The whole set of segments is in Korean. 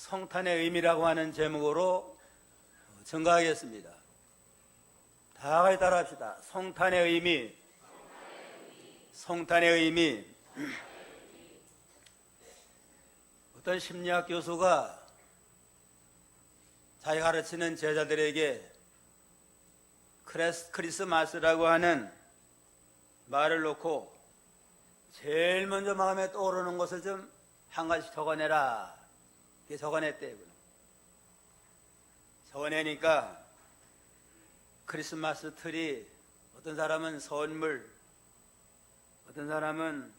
성탄의 의미라고 하는 제목으로 증거하겠습니다. 다 같이 따라합시다. 성탄의 의미. 성탄의 의미. 어떤 심리학 교수가 자기 가르치는 제자들에게 크리스마스라고 하는 말을 놓고 제일 먼저 마음에 떠오르는 것을 좀 한 가지 적어내라. 이렇게 적어냈대요. 적어내니까 크리스마스 트리, 어떤 사람은 선물, 어떤 사람은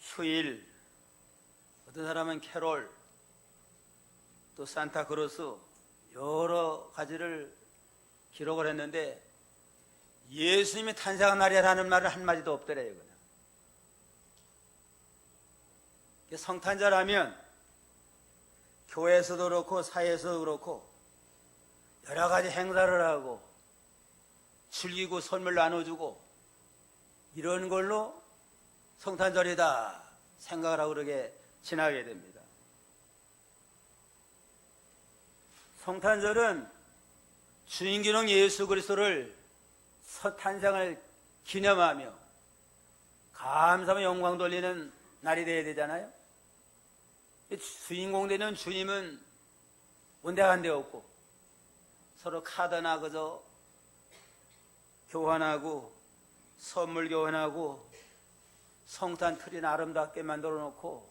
휴일, 어떤 사람은 캐롤, 또 산타크로스, 여러 가지를 기록을 했는데 예수님이 탄생한 날이라는 말은 한마디도 없더래요. 성탄절하면 교회에서도 그렇고 사회에서도 그렇고 여러 가지 행사를 하고 즐기고 선물 나눠주고 이런 걸로 성탄절이다 생각을 하고 그렇게 지나게 됩니다. 성탄절은 주인공 예수 그리스도를 첫 탄생을 기념하며 감사하며 영광 돌리는 날이 되어야 되잖아요. 주인공 되는 주님은 온데간데 없고 서로 카드나 그저 교환하고 선물 교환하고 성탄 트리나 아름답게 만들어 놓고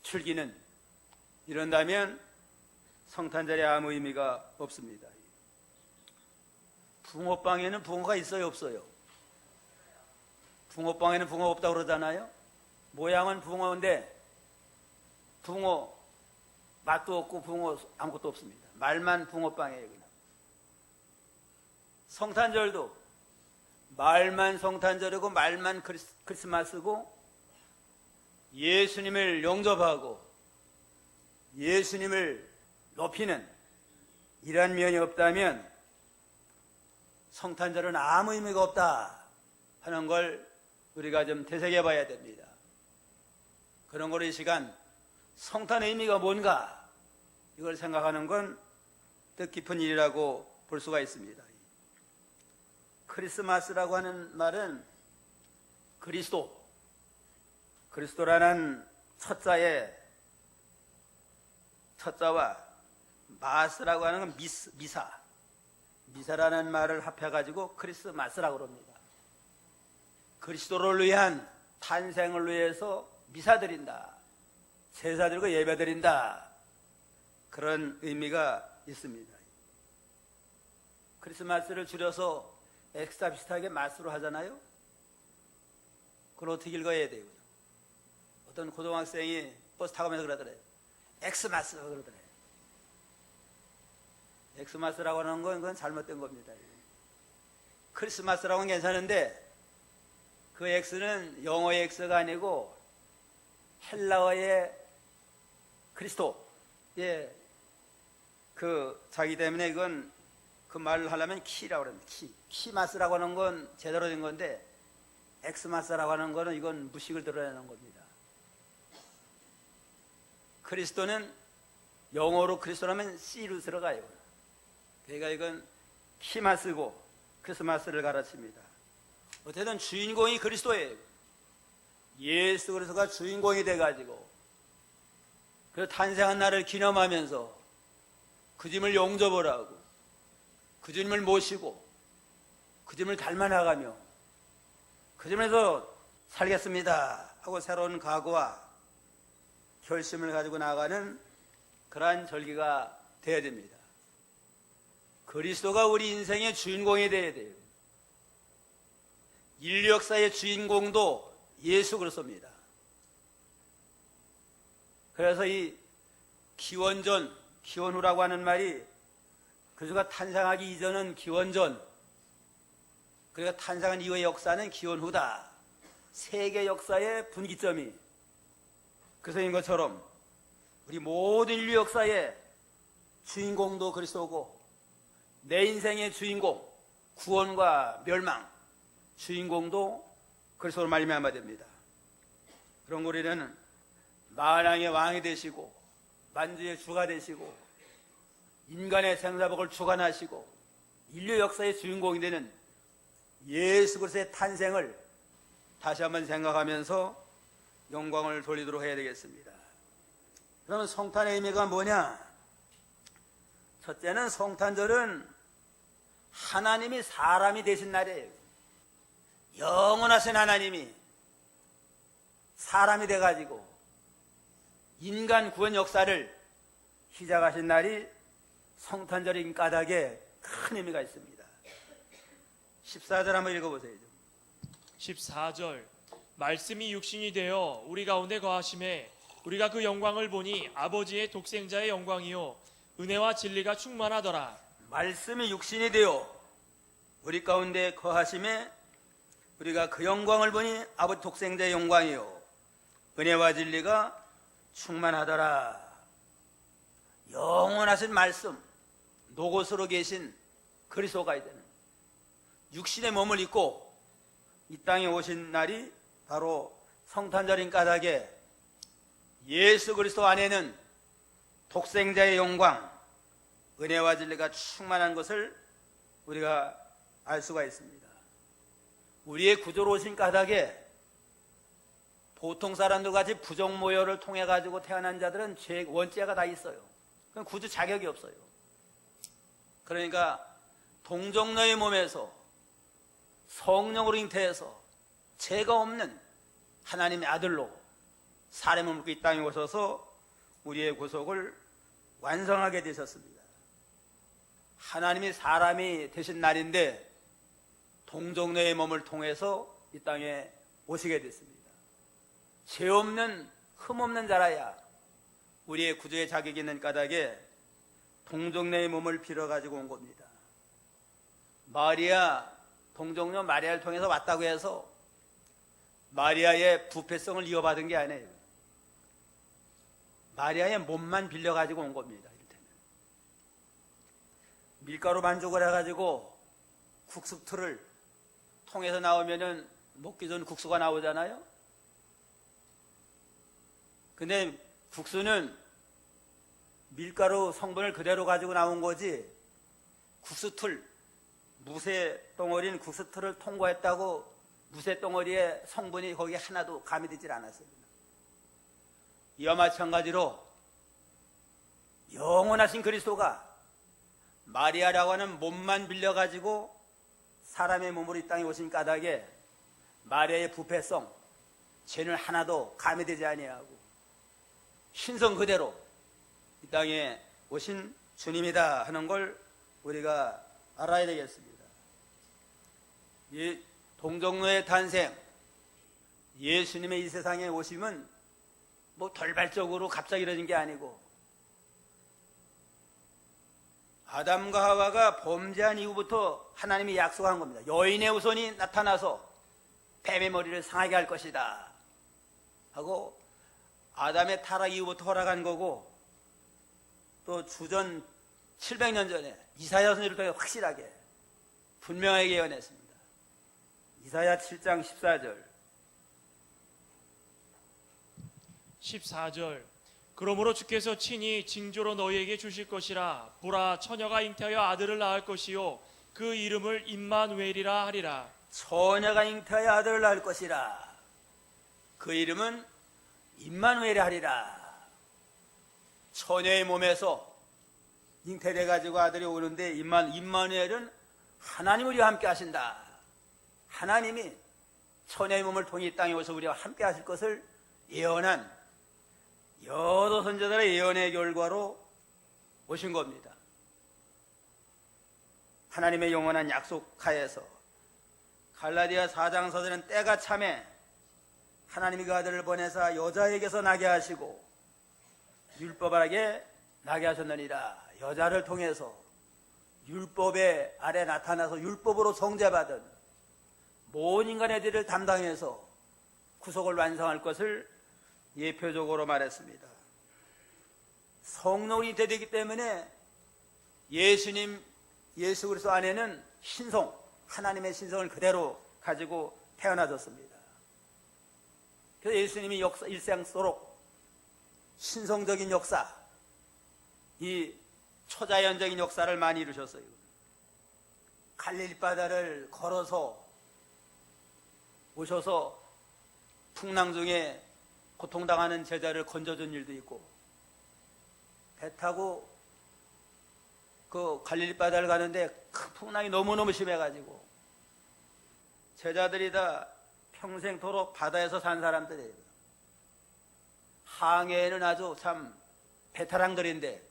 즐기는, 이런다면 성탄절에 아무 의미가 없습니다. 붕어빵에는 붕어가 있어요, 없어요? 붕어빵에는 붕어 없다고 그러잖아요. 모양은 붕어인데 붕어 맛도 없고 붕어 아무것도 없습니다. 말만 붕어빵이에요. 그냥. 성탄절도 말만 성탄절이고 말만 크리스마스고 예수님을 영접하고 예수님을 높이는 이러한 면이 없다면 성탄절은 아무 의미가 없다 하는 걸 우리가 좀 되새겨 봐야 됩니다. 그런 거로 이 시간 성탄의 의미가 뭔가 이걸 생각하는 건 뜻깊은 일이라고 볼 수가 있습니다. 크리스마스라고 하는 말은 그리스도라는 첫자와 마스라고 하는 건 미사라는 말을 합해가지고 크리스마스라고 합니다. 그리스도를 위한 탄생을 위해서 미사드린다, 제사드리고 예배드린다, 그런 의미가 있습니다. 크리스마스를 줄여서 엑스타 비슷하게 마스로 하잖아요. 그걸 어떻게 읽어야 돼요? 어떤 고등학생이 버스 타고 가면서 그러더래요. 엑스마스 그러더래요. 엑스마스라고 하는 건 그건 잘못된 겁니다. 크리스마스라고는 괜찮은데 그 X는 영어의 X가 아니고 헬라어의 그리스도의 자기 때문에 이건 그 말을 하려면 키라고 합니다. 키마스라고 하는 건 제대로 된 건데 엑스마스라고 하는 거는 이건 무식을 드러내는 겁니다. 그리스도는 영어로 그리스도라면 C로 들어가요. 그러니까 이건 키마스고 크리스마스를 가르칩니다. 어쨌든 주인공이 그리스도예요. 예수 그리스도가 주인공이 돼가지고 그 탄생한 날을 기념하면서 그 주님을 영접을 하고 그 주님을 모시고 그 주님을 닮아나가며 그 주님에서 살겠습니다 하고 새로운 각오와 결심을 가지고 나가는 그러한 절기가 되어야 됩니다. 그리스도가 우리 인생의 주인공이 되어야 돼요. 인류 역사의 주인공도 예수 그리스도입니다. 그래서 이 기원전, 기원후라고 하는 말이 그리스도가 탄생하기 이전은 기원전, 그리고 탄생한 이후의 역사는 기원후다. 세계 역사의 분기점이 그래서인 것처럼 우리 모든 인류 역사의 주인공도 그리스도고 내 인생의 주인공, 구원과 멸망 주인공도 그리스도로 말미암아 됩니다. 그런 우리는 만왕의 왕이 되시고 만주의 주가 되시고 인간의 생사복을 주관하시고 인류 역사의 주인공이 되는 예수 그리스도의 탄생을 다시 한번 생각하면서 영광을 돌리도록 해야 되겠습니다. 그러면 성탄의 의미가 뭐냐? 첫째는 성탄절은 하나님이 사람이 되신 날이에요. 영원하신 하나님이 사람이 돼가지고 인간 구원 역사를 시작하신 날이 성탄절인 까닭에 큰 의미가 있습니다. 14절 한번 읽어보세요. 14절 말씀이 육신이 되어 우리 가운데 거하심에 우리가 그 영광을 보니 아버지의 독생자의 영광이요 은혜와 진리가 충만하더라. 말씀이 육신이 되어 우리 가운데 거하심에 우리가 그 영광을 보니 아버지 독생자의 영광이요 은혜와 진리가 충만하더라. 영원하신 말씀, 노고스로 계신 그리스도가 되는 육신의 몸을 입고 이 땅에 오신 날이 바로 성탄절인 까닭에 예수 그리스도 안에는 독생자의 영광, 은혜와 진리가 충만한 것을 우리가 알 수가 있습니다. 우리의 구조로 오신 까닭에 보통 사람들 같이 부정모여를 통해 가지고 태어난 자들은 원죄가 다 있어요. 그럼 구주 자격이 없어요. 그러니까 동정녀의 몸에서 성령으로 잉태해서 죄가 없는 하나님의 아들로 사람을 묻고 이 땅에 오셔서 우리의 구속을 완성하게 되셨습니다. 하나님이 사람이 되신 날인데 동정녀의 몸을 통해서 이 땅에 오시게 됐습니다. 죄 없는 흠 없는 자라야 우리의 구주의 자격이 있는 까닭에 동정녀의 몸을 빌어가지고 온 겁니다. 마리아, 동정녀 마리아를 통해서 왔다고 해서 마리아의 부패성을 이어받은 게 아니에요. 마리아의 몸만 빌려가지고 온 겁니다. 이를테면 밀가루 반죽을 해가지고 국수틀을 통해서 나오면은 먹기 좋은 국수가 나오잖아요. 근데 국수는 밀가루 성분을 그대로 가지고 나온 거지 국수틀, 무쇠 덩어리인 국수틀을 통과했다고 무쇠 덩어리의 성분이 거기에 하나도 가미되질 않았습니다. 이와 마찬가지로 영원하신 그리스도가 마리아라고 하는 몸만 빌려가지고 사람의 몸으로 이 땅에 오신 까닭에 마리아의 부패성, 죄는 하나도 가미되지 아니하고 신성 그대로 이 땅에 오신 주님이다 하는 걸 우리가 알아야 되겠습니다. 이 동정녀의 탄생, 예수님의 이 세상에 오심은 뭐 돌발적으로 갑자기 이루어진 게 아니고 아담과 하와가 범죄한 이후부터 하나님이 약속한 겁니다. 여인의 후손이 나타나서 뱀의 머리를 상하게 할 것이다 하고 아담의 타락 이후부터 허락한 거고 또 주전 700년 전에 이사야 선지를 통해 확실하게 분명하게 예언했습니다. 이사야 7장 14절 14절 그러므로 주께서 친히 징조로 너희에게 주실 것이라 보라 처녀가 잉태하여 아들을 낳을 것이요 그 이름을 임마누엘이라 하리라. 처녀가 잉태하여 아들을 낳을 것이라 그 이름은 임마누엘이 하리라. 처녀의 몸에서 잉태돼 가지고 아들이 오는데 임마누엘은 하나님 우리와 함께 하신다. 하나님이 처녀의 몸을 통해 이 땅에 오셔서 우리와 함께 하실 것을 예언한 여러 선지자들의 예언의 결과로 오신 겁니다. 하나님의 영원한 약속하에서 갈라디아 4장 4절은 때가 참에 하나님이 그 아들을 보내사 여자에게서 나게 하시고 율법 아래 나게 하셨느니라. 여자를 통해서 율법의 아래 나타나서 율법으로 정죄받은 모든 인간의 죄를 담당해서 구속을 완성할 것을 예표적으로 말했습니다. 성령이 되기 때문에 예수님, 예수 그리스도 안에는 신성, 하나님의 신성을 그대로 가지고 태어나졌습니다. 그래서 예수님이 일생토록 신성적인 역사, 이 초자연적인 역사를 많이 이루셨어요. 갈릴리 바다를 걸어서 오셔서 풍랑 중에 고통당하는 제자를 건져준 일도 있고, 배 타고 그 갈릴리 바다를 가는데 큰 풍랑이 너무너무 심해가지고 제자들이 다 평생토록 바다에서 산 사람들이에요. 항해에는 아주 참 베테랑들인데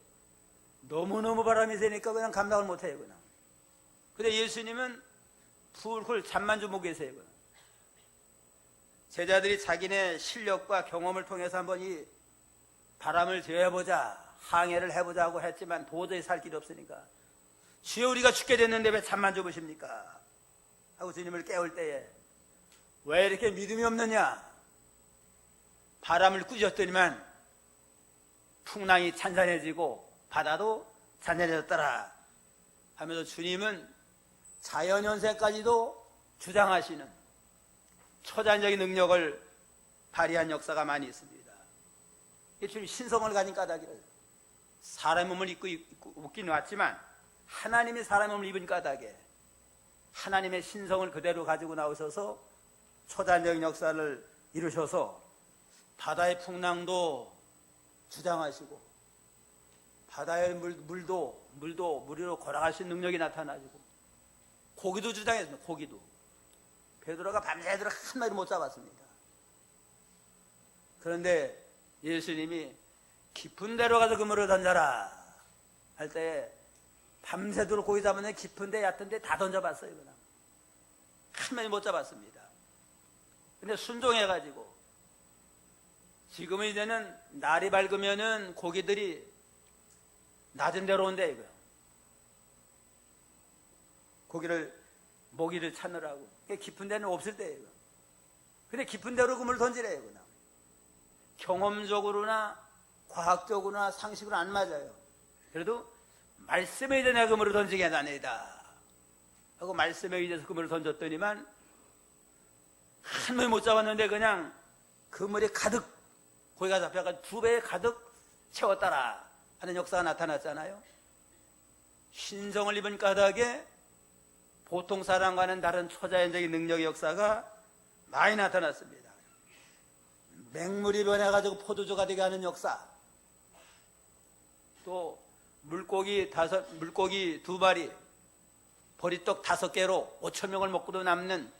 너무너무 바람이 세니까 그냥 감당을 못해요. 그냥. 근데 예수님은 풀쿨 잠만 주무고 계세요. 그냥. 제자들이 자기네 실력과 경험을 통해서 한번 이 바람을 제어해보자, 항해를 해보자고 했지만 도저히 살 길이 없으니까 주여 우리가 죽게 됐는데 왜 잠만 주무십니까? 하고 주님을 깨울 때에 왜 이렇게 믿음이 없느냐? 바람을 꾸짖었더니만 풍랑이 잔잔해지고 바다도 잔잔해졌더라 하면서 주님은 자연현세까지도 주장하시는 초자연적인 능력을 발휘한 역사가 많이 있습니다. 주님 신성을 가진 까닭이라. 사람의 몸을 입고 웃긴 왔지만 하나님이 사람의 몸을 입은 까닭에 하나님의 신성을 그대로 가지고 나오셔서 초자연적인 역사를 이루셔서 바다의 풍랑도 주장하시고 바다의 물도 위로 걸어가신 능력이 나타나시고 고기도 주장했습니다. 고기도 베드로가 밤새도록 한 마리 못 잡았습니다. 그런데 예수님이 깊은 데로 가서 그물을 던져라 할 때 밤새도록 고기 잡았는데 깊은 데 얕은 데 다 던져봤어요. 그냥 한 마리 못 잡았습니다. 근데 순종해가지고 지금은 이제는 날이 밝으면은 고기들이 낮은 데로 온대 이거요. 모기를 찾느라고. 깊은 데는 없을 때예요. 근데 깊은 데로 그물 던지래요. 그냥. 경험적으로나 과학적으로나 상식으로 안 맞아요. 그래도 말씀에 의해 내가 그물을 던지겠나이다 하고 말씀에 의해서 그물을 던졌더니만 한 번에 못 잡았는데 그냥 그물이 가득 고기가 잡혀가 2배에 가득 채웠더라 하는 역사가 나타났잖아요. 신성을 입은 까닭에 보통 사람과는 다른 초자연적인 능력의 역사가 많이 나타났습니다. 맹물이 변해가지고 포도주가 되게 하는 역사, 또 물고기 2마리, 보리떡 5개로 5,000명을 먹고도 남는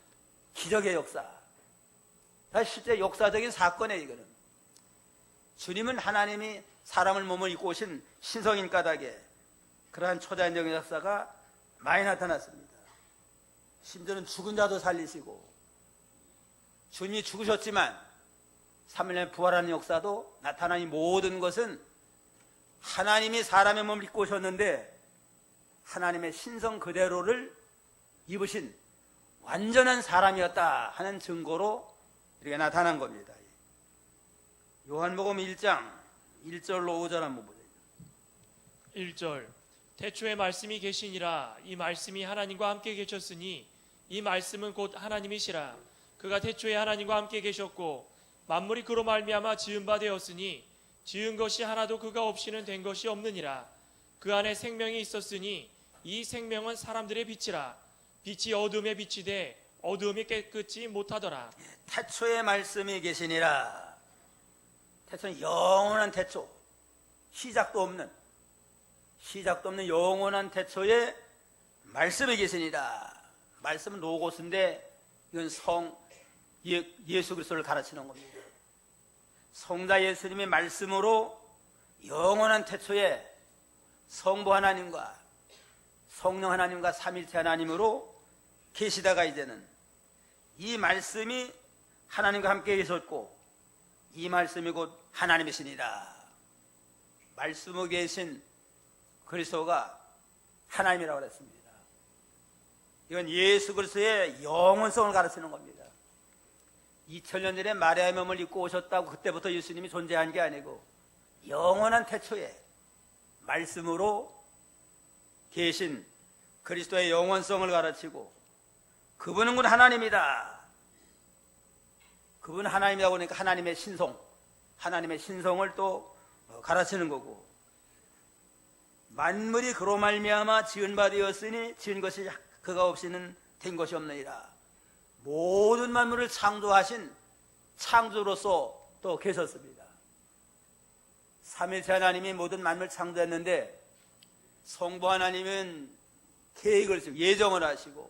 기적의 역사. 다 실제 역사적인 사건이에요. 이거는 주님은 하나님이 사람을 몸을 입고 오신 신성인 까닭에 그러한 초자연적인 역사가 많이 나타났습니다. 심지어는 죽은 자도 살리시고 주님이 죽으셨지만 3일 만에 부활하는 역사도 나타나니 모든 것은 하나님이 사람의 몸을 입고 오셨는데 하나님의 신성 그대로를 입으신 완전한 사람이었다 하는 증거로 이렇게 나타난 겁니다. 요한복음 1장 1절로 5절 한번 보세요. 1절 태초에 말씀이 계시니라. 이 말씀이 하나님과 함께 계셨으니 이 말씀은 곧 하나님이시라. 그가 태초에 하나님과 함께 계셨고 만물이 그로 말미암아 지은 바 되었으니 지은 것이 하나도 그가 없이는 된 것이 없느니라. 그 안에 생명이 있었으니 이 생명은 사람들의 빛이라. 빛이 어둠에 비치되 어둠이 깨끗이 못하더라. 태초에 말씀이 계시니라. 태초는 영원한 태초, 시작도 없는 영원한 태초에 말씀이 계시니라. 말씀은 로고스인데 이건 예수 그리스도를 가르치는 겁니다. 성자 예수님의 말씀으로 영원한 태초에 성부 하나님과 성령 하나님과 삼일체 하나님으로 계시다가 이제는 이 말씀이 하나님과 함께 계셨고 이 말씀이 곧 하나님이시니라. 말씀으로 계신 그리스도가 하나님이라고 그랬습니다. 이건 예수 그리스도의 영원성을 가르치는 겁니다. 2000년 전에 마리아의 몸을 입고 오셨다고 그때부터 예수님이 존재한 게 아니고 영원한 태초에 말씀으로 계신 그리스도의 영원성을 가르치고 그분은 곧 하나님이다. 그분은 하나님이다 보니까 하나님의 신성을 또 가르치는 거고 만물이 그로 말미암아 지은 바 되었으니 지은 것이 그가 없이는 된 것이 없느니라. 모든 만물을 창조하신 창조로서 또 계셨습니다. 삼위일체 하나님이 모든 만물을 창조했는데 성부 하나님은 계획을 쓰고 예정을 하시고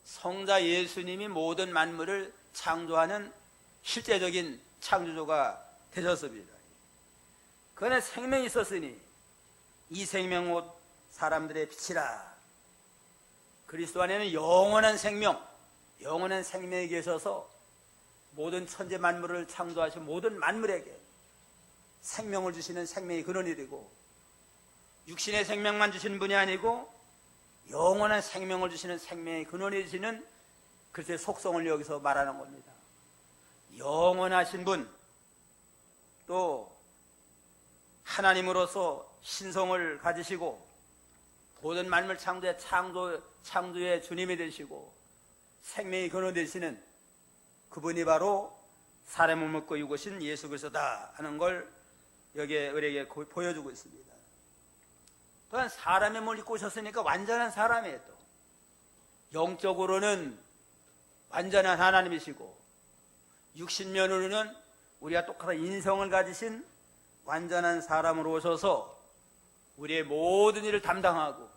성자 예수님이 모든 만물을 창조하는 실제적인 창조주가 되셨습니다. 그 안에 생명이 있었으니 이 생명 곧 사람들의 빛이라. 그리스도 안에는 영원한 생명이 계셔서 모든 천재 만물을 창조하신 모든 만물에게 생명을 주시는 생명의 근원이 되고 육신의 생명만 주시는 분이 아니고 영원한 생명을 주시는 생명의 근원이 되시는 그리스도의 속성을 여기서 말하는 겁니다. 영원하신 분, 또 하나님으로서 신성을 가지시고 모든 만물 창조의 주님이 되시고 생명의 근원 되시는 그분이 바로 사람을 먹고 육으신 예수 그리스도다 하는 걸 여기에 우리에게 보여주고 있습니다. 또한 사람의 몸을 입고 오셨으니까 완전한 사람이에요. 또 영적으로는 완전한 하나님이시고 육신면으로는 우리가 똑같은 인성을 가지신 완전한 사람으로 오셔서 우리의 모든 일을 담당하고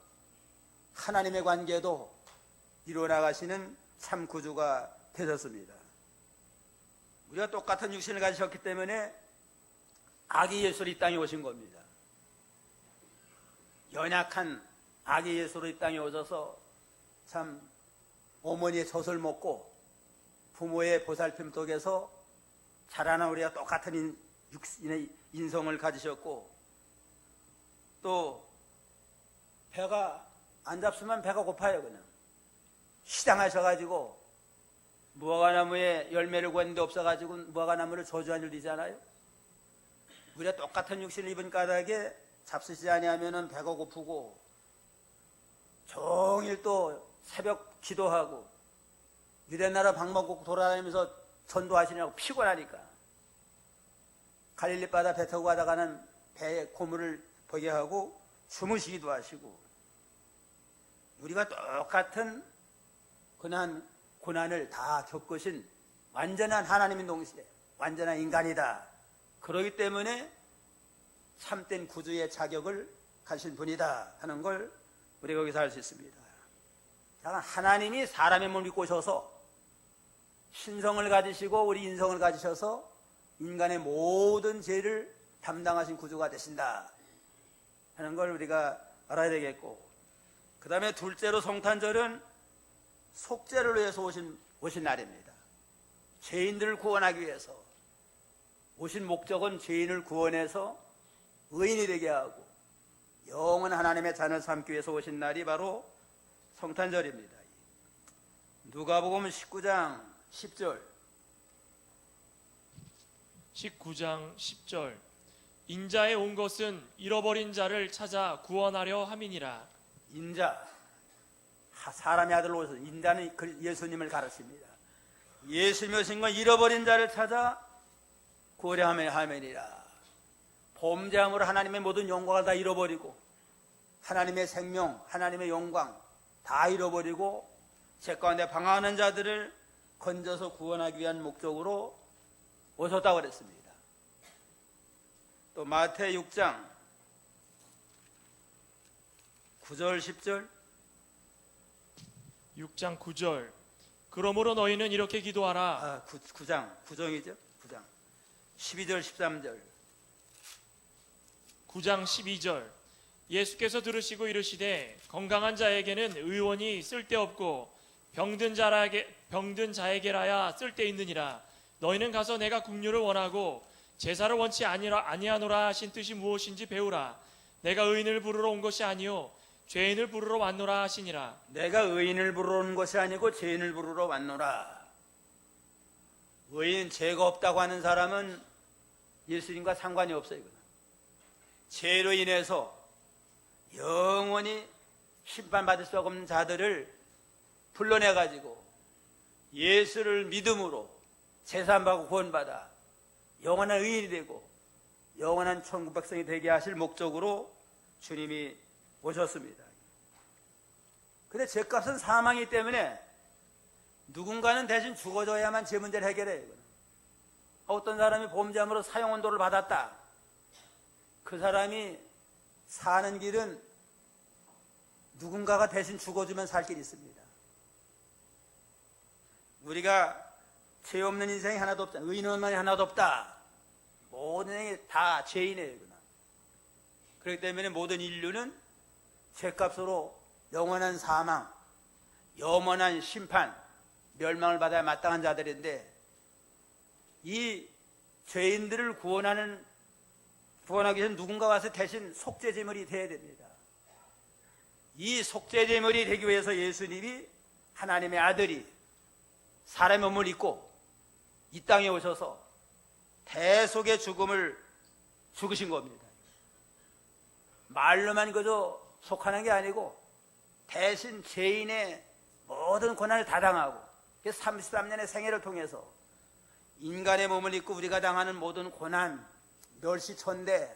하나님의 관계도 이루어나가시는 참 구주가 되셨습니다. 우리가 똑같은 육신을 가지셨기 때문에 아기 예수로 이 땅에 오신 겁니다. 연약한 아기 예수로 이 땅에 오셔서 참 어머니의 젖을 먹고 부모의 보살핌 속에서 자라난 우리가 똑같은 인성을 가지셨고 또 배가 안 잡수면 배가 고파요. 그냥 시장하셔가지고 무화과나무에 열매를 구했는데 없어가지고 무화과나무를 저주한 일 있잖아요. 우리가 똑같은 육신을 입은 까닭에 잡수시지 아니하면 배가 고프고 종일 또 새벽 기도하고 유대나라 방방곡곡 돌아다니면서 전도하시느라고 피곤하니까 갈릴리 바다 배 타고 가다가는 배에 고물을 보게 하고 주무시기도 하시고 우리가 똑같은 고난을 다 겪으신 완전한 하나님인 동시에 완전한 인간이다. 그러기 때문에 참된 구주의 자격을 가진 분이다 하는 걸 우리가 여기서 알 수 있습니다. 하나님이 사람의 몸을 입고 오셔서 신성을 가지시고 우리 인성을 가지셔서 인간의 모든 죄를 담당하신 구주가 되신다 하는 걸 우리가 알아야 되겠고, 그 다음에 둘째로 성탄절은 속죄를 위해서 오신 날입니다. 죄인들을 구원하기 위해서 오신 목적은 죄인을 구원해서 의인이 되게 하고 영원한 하나님의 자녀를 삼기 위해서 오신 날이 바로 성탄절입니다. 누가복음 19장 10절 19장 10절 인자에 온 것은 잃어버린 자를 찾아 구원하려 함이니라. 인자, 사람의 아들로 오셔서 인자는 예수님을 가르칩니다. 예수님이 오신 건 잃어버린 자를 찾아 구하려 함이니라. 범죄함으로 하나님의 모든 영광을 다 잃어버리고 하나님의 생명, 하나님의 영광 다 잃어버리고 죄 가운데 방황하는 자들을 건져서 구원하기 위한 목적으로 오셨다고 그랬습니다. 또 마태 6장 9절 10절 6장 9절 그러므로 너희는 이렇게 기도하라. 9장이죠. 9장 12절 13절 9장 12절 예수께서 들으시고 이르시되 건강한 자에게는 의원이 쓸데없고 병든 자에게라야 쓸데있느니라. 너희는 가서 내가 긍휼을 원하고 제사를 원치 아니하노라 하신 뜻이 무엇인지 배우라. 내가 의인을 부르러 온 것이 아니요 죄인을 부르러 왔노라 하시니라. 내가 의인을 부르러 온 것이 아니고 죄인을 부르러 왔노라. 의인, 죄가 없다고 하는 사람은 예수님과 상관이 없어요. 죄로 인해서 영원히 심판받을 수 없는 자들을 불러내가지고 예수를 믿음으로 제사함받고 구원받아 영원한 의인이 되고 영원한 천국 백성이 되게 하실 목적으로 주님이 오셨습니다. 근데 죄값은 사망이기 때문에 누군가는 대신 죽어줘야만 죄 문제를 해결해요. 어떤 사람이 범죄함으로 사형언도를 받았다. 그 사람이 사는 길은 누군가가 대신 죽어주면 살 길이 있습니다. 우리가 죄 없는 인생이 하나도 없다. 의인만이 하나도 없다. 모든 인생이 다 죄인이에요. 그렇기 때문에 모든 인류는 죄값으로 영원한 사망, 영원한 심판, 멸망을 받아야 마땅한 자들인데 이 죄인들을 구원하기 위해서 누군가 와서 대신 속죄제물이 되어야 됩니다. 이 속죄제물이 되기 위해서 예수님이 하나님의 아들이 사람의 몸을 입고 이 땅에 오셔서 대속의 죽음을 죽으신 겁니다. 말로만 그저 속하는 게 아니고 대신 죄인의 모든 고난을 다 당하고 33년의 생애를 통해서 인간의 몸을 입고 우리가 당하는 모든 고난, 멸시천대,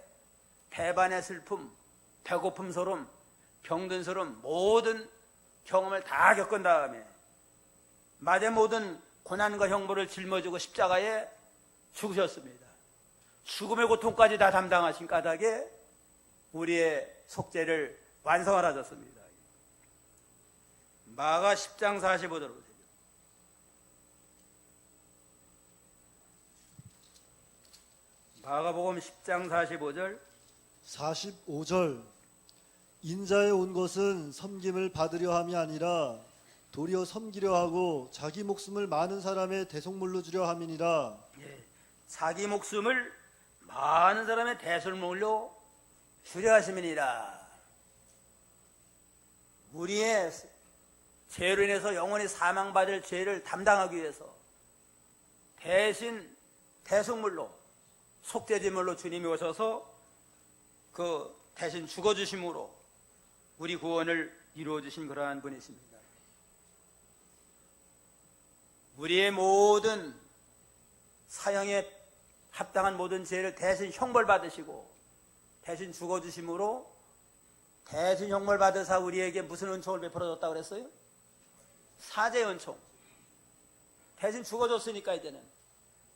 배반의 슬픔, 배고픔 소름, 병든 소름 모든 경험을 다 겪은 다음에 마대 모든 고난과 형벌을 짊어지고 십자가에 죽으셨습니다. 죽음의 고통까지 다 담당하신 까닭에 우리의 속죄를 완성하셨습니다. 마가 10장 45절로 보세요. 마가복음 10장 45절 45절 인자에 온 것은 섬김을 받으려 함이 아니라 도리어 섬기려 하고 자기 목숨을 많은 사람의 대속물로 주려 함이니라. 자기 목숨을 많은 사람의 대속물로 주려 하심이니라. 우리의 죄로 인해서 영원히 사망받을 죄를 담당하기 위해서 대신 대속물로 속죄제물로 주님이 오셔서 그 대신 죽어주심으로 우리 구원을 이루어주신 그러한 분이십니다. 우리의 모든 사형에 합당한 모든 죄를 대신 형벌받으시고 대신 죽어주심으로 대신 형벌받으사 우리에게 무슨 은총을 베풀어줬다고 그랬어요? 사죄 은총. 대신 죽어줬으니까 이제는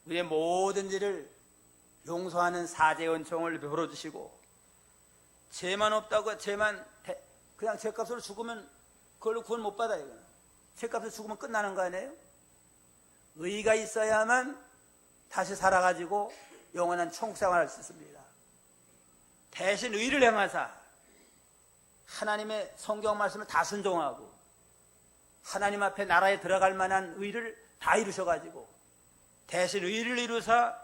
우리의 모든 죄를 용서하는 사죄 은총을 베풀어주시고 죄만 없다고 그냥 죄값으로 죽으면 그걸로 구원 못 받아요. 죄값으로 죽으면 끝나는 거 아니에요? 의가 있어야만 다시 살아가지고 영원한 천국생활을 할 수 있습니다. 대신 의를 행하사 하나님의 성경 말씀을 다 순종하고 하나님 앞에 나라에 들어갈 만한 의를 다 이루셔가지고 대신 의를 이루사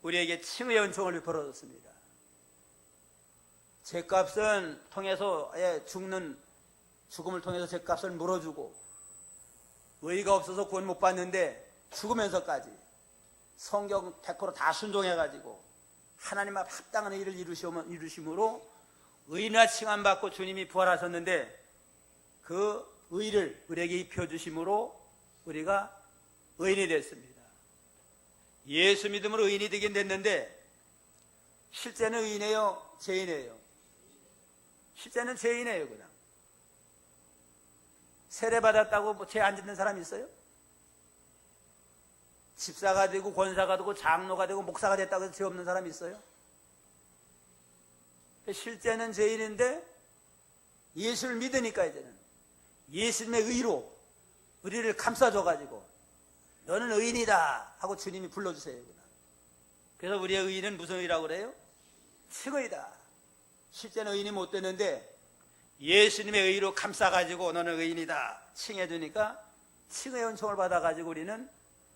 우리에게 칭의의 은총을 베풀어줬습니다. 죄값은 통해서 죽음을 통해서 죄값을 물어주고 의가 없어서 구원 못 받는데 죽으면서까지 성경 100% 다 순종해가지고 하나님 앞 합당한 의를 이루심으로 의인화 칭함받고 주님이 부활하셨는데 그 의를 우리에게 입혀주심으로 우리가 의인이 됐습니다. 예수 믿음으로 의인이 되긴 됐는데 실제는 의인이에요? 죄인이에요? 실제는 죄인이에요. 그냥 세례받았다고 죄 안 짓는 사람 있어요? 집사가 되고 권사가 되고 장로가 되고 목사가 됐다고 해서 죄 없는 사람이 있어요? 실제는 죄인인데 예수를 믿으니까 이제는 예수님의 의로 우리를 감싸줘가지고 너는 의인이다 하고 주님이 불러주세요. 그래서 우리의 의인은 무슨 의라고 그래요? 칭의다. 실제는 의인이 못 되는데 예수님의 의로 감싸가지고 너는 의인이다 칭해주니까 칭의 은총을 받아가지고 우리는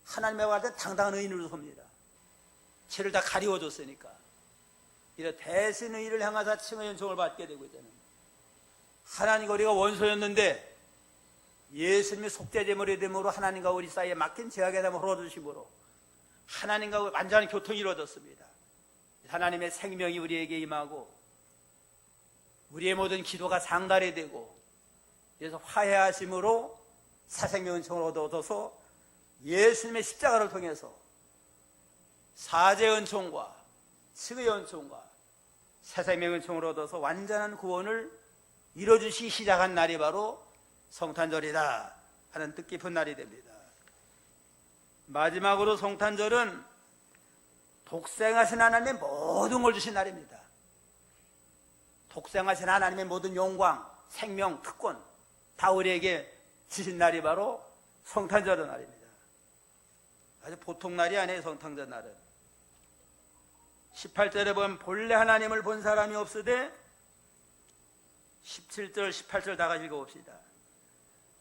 하나님의 앞에 당당한 의인으로 섭니다. 죄를 다 가리워줬으니까. 이런 대신 의를 향하사 칭의 은총을 받게 되고 있다는 하나님과 우리가 원소였는데 예수님이 속죄제물이 됨으로 하나님과 우리 사이에 막힌 죄악의 담을 헐어주심으로 하나님과 완전한 교통이 이루어졌습니다. 하나님의 생명이 우리에게 임하고 우리의 모든 기도가 상달이 되고 그래서 화해하심으로 사생명 은총을 얻어서 예수님의 십자가를 통해서 사죄 은총과 칭의 은총과 새 생명의 은총을 얻어서 완전한 구원을 이뤄주시기 시작한 날이 바로 성탄절이다 하는 뜻깊은 날이 됩니다. 마지막으로 성탄절은 독생하신 하나님의 모든 걸 주신 날입니다. 독생하신 하나님의 모든 영광, 생명, 특권 다 우리에게 주신 날이 바로 성탄절의 날입니다. 아주 보통 날이 아니에요. 성탄절 날은 18절에 보면 본래 하나님을 본 사람이 없으되 17절 18절 다 같이 읽어봅시다.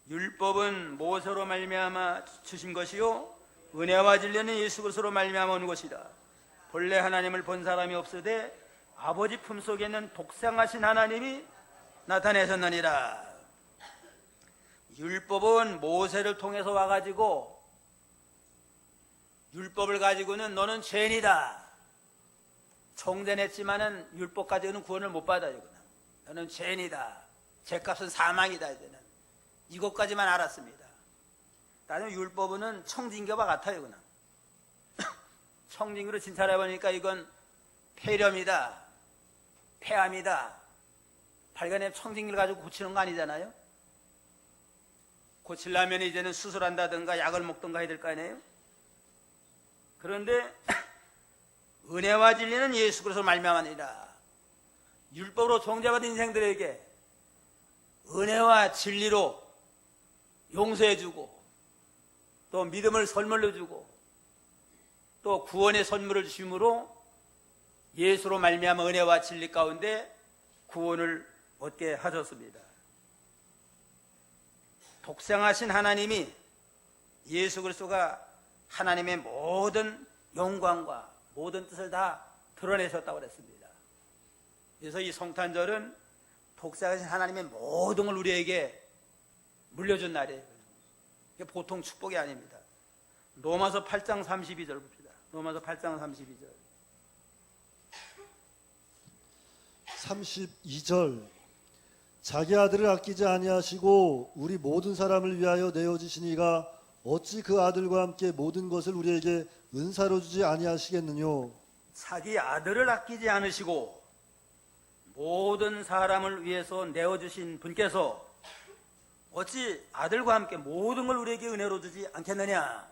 율법은 모세로 말미암아 주신 것이요 은혜와 진리는 예수 그리스도로 말미암아 온 것이다. 본래 하나님을 본 사람이 없으되 아버지 품속에 있는 독생하신 하나님이 나타내셨느니라. 율법은 모세를 통해서 와가지고 율법을 가지고는 너는 죄인이다. 청전했지만은 율법 가지고는 구원을 못 받아요. 너는 죄인이다. 죄값은 사망이다. 이제는 이것까지만 알았습니다. 나중에 율법은 청진교와 같아요. 그냥 청진교로 진찰해보니까 이건 폐렴이다, 폐암이다. 발간에 청진기를 가지고 고치는 거 아니잖아요. 고치려면 이제는 수술한다든가 약을 먹든가 해야 될 거 아니에요. 그런데 은혜와 진리는 예수 그리스도 말미암으니라. 율법으로 정죄받은 인생들에게 은혜와 진리로 용서해주고 또 믿음을 선물로 주고 또 구원의 선물을 주심으로 예수로 말미암아 은혜와 진리 가운데 구원을 얻게 하셨습니다. 독생하신 하나님이 예수 그리스도가 하나님의 모든 영광과 모든 뜻을 다 드러내셨다고 그랬습니다. 그래서 이 성탄절은 독생하신 하나님의 모든 걸 우리에게 물려준 날이에요. 이게 보통 축복이 아닙니다. 로마서 8장 32절 봅시다. 로마서 8장 32절. 32절. 자기 아들을 아끼지 아니하시고 우리 모든 사람을 위하여 내어주시니가 어찌 그 아들과 함께 모든 것을 우리에게 은사로 주지 아니하시겠느뇨. 자기 아들을 아끼지 않으시고 모든 사람을 위해서 내어주신 분께서 어찌 아들과 함께 모든 걸 우리에게 은혜로 주지 않겠느냐.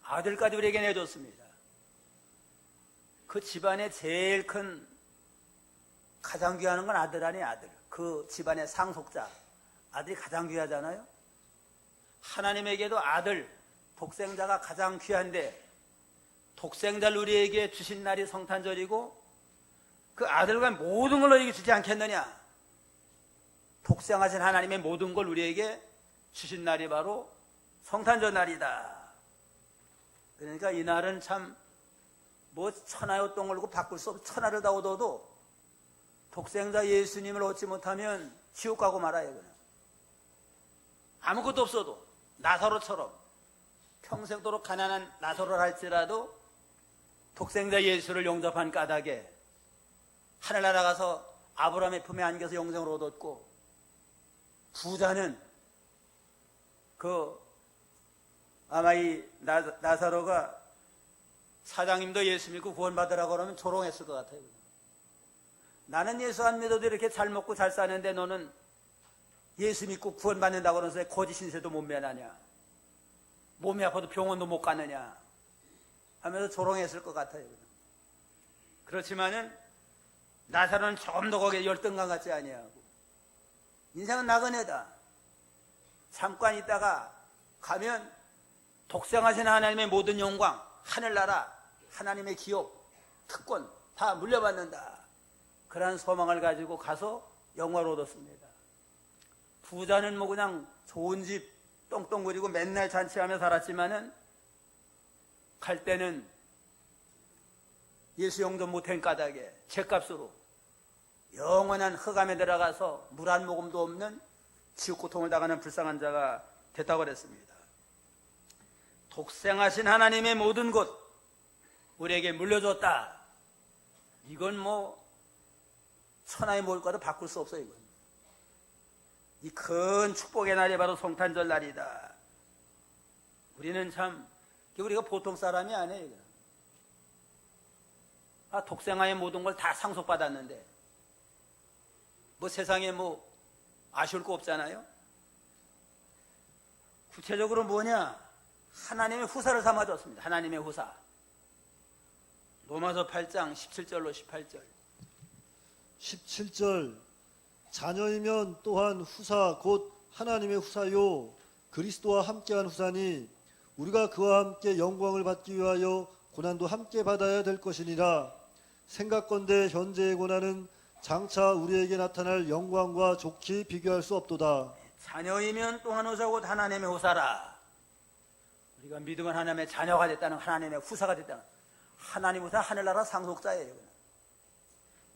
아들까지 우리에게 내줬습니다. 그 집안의 제일 큰 가장 귀한 건 아들 아니에요. 아들. 그 집안의 상속자 아들이 가장 귀하잖아요. 하나님에게도 아들 독생자가 가장 귀한데 독생자를 우리에게 주신 날이 성탄절이고 그 아들과 모든 걸 우리에게 주지 않겠느냐. 독생하신 하나님의 모든 걸 우리에게 주신 날이 바로 성탄절 날이다. 그러니까 이 날은 참 뭐 천하의 똥을 고 바꿀 수 없어. 천하를 다 얻어도 독생자 예수님을 얻지 못하면 지옥 가고 말아요. 그냥. 아무것도 없어도 나사로처럼 평생도록 가난한 나사로를 할지라도 독생자 예수를 영접한 까닭에 하늘나라 가서 아브라함의 품에 안겨서 영생을 얻었고, 부자는 아마 이 나사로가 사장님도 예수 믿고 구원받으라고 그러면 조롱했을 것 같아요. 나는 예수 안 믿어도 이렇게 잘 먹고 잘 사는데 너는 예수 믿고 구원받는다고 그러면서 거짓 신세도 못 면하냐, 몸이 아파도 병원도 못 가느냐 하면서 조롱했을 것 같아요. 그렇지만은 나사로는 조금 더 거기에 열등감 같지 아니하고, 인생은 나그네다. 잠깐 있다가 가면 독생하신 하나님의 모든 영광, 하늘나라, 하나님의 기업, 특권 다 물려받는다. 그러한 소망을 가지고 가서 영화를 얻었습니다. 부자는 뭐 그냥 좋은 집 똥똥거리고 맨날 잔치하며 살았지만은 갈 때는 예수 영접 못한 까닭에 죗값으로 영원한 흑암에 들어가서 물 한 모금도 없는 지옥 고통을 당하는 불쌍한 자가 됐다고 그랬습니다. 독생하신 하나님의 모든 것 우리에게 물려줬다. 이건 뭐 천하의 뭘까도 바꿀 수 없어요. 이건. 이 큰 축복의 날이 바로 성탄절 날이다. 우리는 참 우리가 보통 사람이 아니에요. 독생아의 모든 걸 다 상속받았는데 뭐 세상에 뭐 아쉬울 거 없잖아요. 구체적으로 뭐냐? 하나님의 후사를 삼아줬습니다. 하나님의 후사. 로마서 8장 17절로 18절. 17절 자녀이면 또한 후사 곧 하나님의 후사요 그리스도와 함께한 후사니 우리가 그와 함께 영광을 받기 위하여 고난도 함께 받아야 될 것이니라. 생각건대 현재의 고난은 장차 우리에게 나타날 영광과 좋게 비교할 수 없도다. 자녀이면 또한 후사 곧 하나님의 후사라. 우리가 믿으면 하나님의 자녀가 됐다는, 하나님의 후사가 됐다는, 하나님 후사 하늘나라 상속자예요.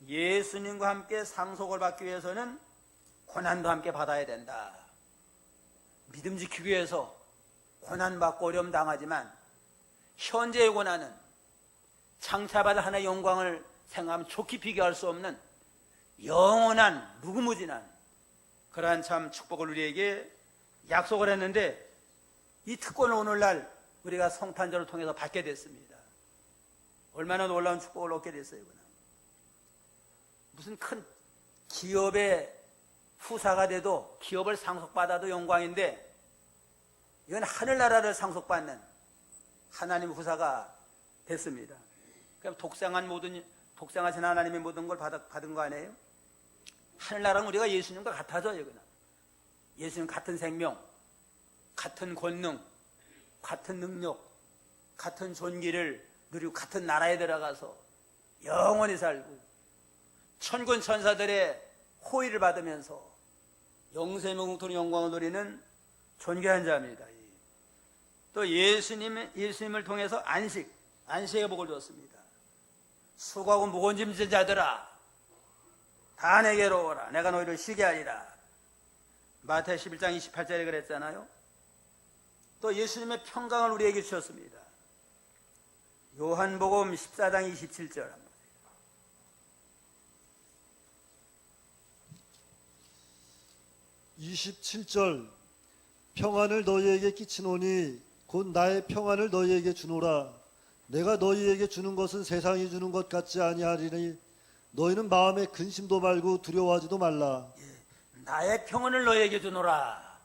예수님과 함께 상속을 받기 위해서는 고난도 함께 받아야 된다. 믿음 지키기 위해서 고난받고 어려움 당하지만 현재의 고난은 장차 받을 하나의 영광을 생각하면 좋게 비교할 수 없는 영원한 무궁무진한 그러한 참 축복을 우리에게 약속을 했는데 이 특권을 오늘날 우리가 성탄절을 통해서 받게 됐습니다. 얼마나 놀라운 축복을 얻게 됐어요. 이거는. 무슨 큰 기업의 후사가 돼도 기업을 상속받아도 영광인데 이건 하늘나라를 상속받는 하나님 후사가 됐습니다. 그럼 독생하신 하나님의 모든 걸 받은 거 아니에요? 하늘나라는 우리가 예수님과 같아져요. 예수님 같은 생명, 같은 권능, 같은 능력, 같은 존귀를 누리고 같은 나라에 들어가서 영원히 살고 천군 천사들의 호의를 받으면서 영생의 공통의 영광을 누리는 존귀한 자입니다. 또 예수님을 통해서 안식의 복을 줬습니다. 수고하고 무거운 짐 진 자들아 다 내게로 오라. 내가 너희를 쉬게 하리라. 마태 11장 28절에 그랬잖아요. 또 예수님의 평강을 우리에게 주셨습니다. 요한복음 14장 27절. 27절 평안을 너희에게 끼치노니 곧 나의 평안을 너희에게 주노라. 내가 너희에게 주는 것은 세상이 주는 것 같지 아니하리니 너희는 마음에 근심도 말고 두려워하지도 말라. 나의 평안을 너희에게 주노라.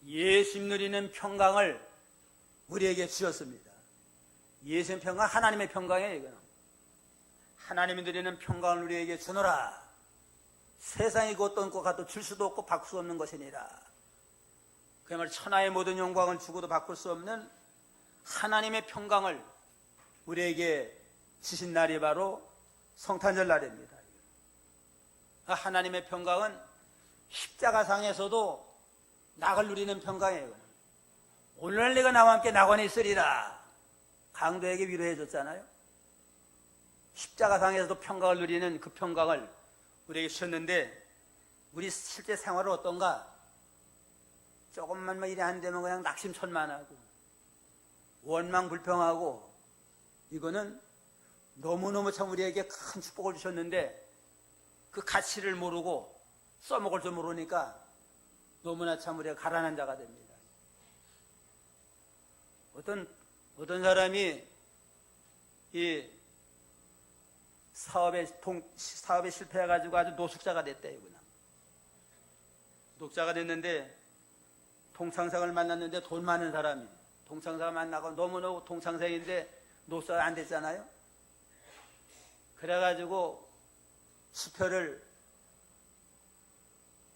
예수님 누리는 평강을 우리에게 주셨습니다. 예수님 평강, 하나님의 평강이에요. 이거는. 하나님이 누리는 평강을 우리에게 주노라. 세상이 그 어떤 것 같도 줄 수도 없고 바꿀 수 없는 것이니라. 그야말로 천하의 모든 영광을 주고도 바꿀 수 없는 하나님의 평강을 우리에게 주신 날이 바로 성탄절 날입니다. 하나님의 평강은 십자가상에서도 낙을 누리는 평강이에요. 오늘 내가 나와 함께 낙원에 있으리라. 강도에게 위로해 줬잖아요. 십자가상에서도 평강을 누리는 그 평강을 우리에게 주셨는데 우리 실제 생활은 어떤가? 조금만 일이 안 되면 그냥 낙심천만하고 원망불평하고 이거는 너무너무 참 우리에게 큰 축복을 주셨는데 그 가치를 모르고 써먹을 줄 모르니까 너무나 참 우리가 가난한 자가 됩니다. 어떤 사람이 이 사업에 실패해가지고 아주 노숙자가 됐대요. 그냥. 노숙자가 됐는데 동창생을 만났는데 돈 많은 사람이 동창생을 만나고 너무너무 동창생인데 노숙자가 안 됐잖아요. 그래가지고 수표를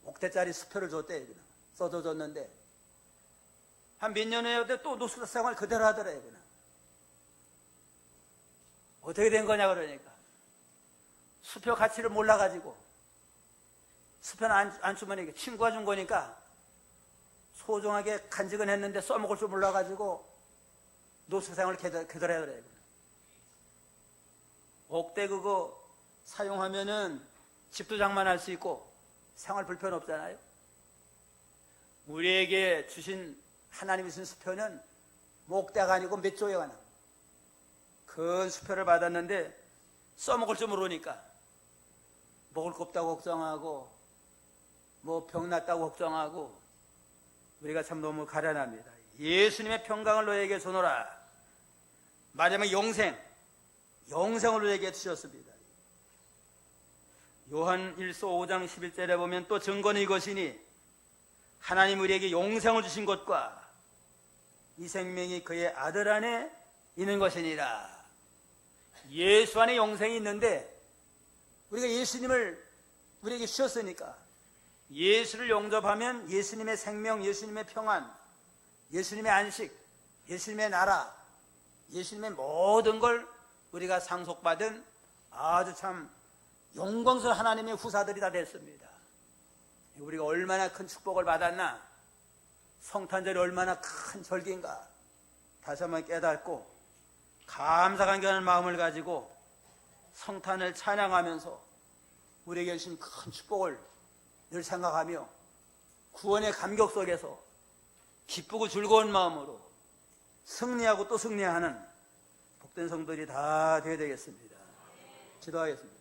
옥대짜리 수표를 줬대요. 그냥. 써서 줬는데 한 몇 년 후에 또 노숙자 생활 그대로 하더래요. 그냥. 어떻게 된 거냐 그러니까 수표 가치를 몰라가지고 수표는 안 주면 이게 친구가 준 거니까 소중하게 간직은 했는데 써먹을 줄 몰라가지고 노숙생을 그대로 하더래요. 옥대 그거 사용하면은 집도 장만할 수 있고 생활 불편 없잖아요. 우리에게 주신 하나님이 주신 수표는 옥대가 아니고 몇 조예가 나. 큰 수표를 받았는데 써먹을 줄 모르니까 먹을 거 없다고 걱정하고 뭐 병 났다고 걱정하고 우리가 참 너무 가련합니다. 예수님의 평강을 너에게 주노라. 마지막에 영생. 영생을 우리에게 주셨습니다. 요한 1서 5장 11절에 보면 또 증거는 이것이니 하나님 우리에게 영생을 주신 것과 이 생명이 그의 아들 안에 있는 것이니라. 예수 안에 영생이 있는데 우리가 예수님을 우리에게 주셨으니까 예수를 영접하면 예수님의 생명, 예수님의 평안, 예수님의 안식, 예수님의 나라, 예수님의 모든 걸 우리가 상속받은 아주 참 영광스러운 하나님의 후사들이 다 됐습니다. 우리가 얼마나 큰 축복을 받았나, 성탄절이 얼마나 큰 절기인가 다시 한번 깨닫고 감사감격하는 마음을 가지고 성탄을 찬양하면서 우리에게 주신 큰 축복을 늘 생각하며 구원의 감격 속에서 기쁘고 즐거운 마음으로 승리하고 또 승리하는 복된 성도들이 다 되어야 되겠습니다. 기도하겠습니다.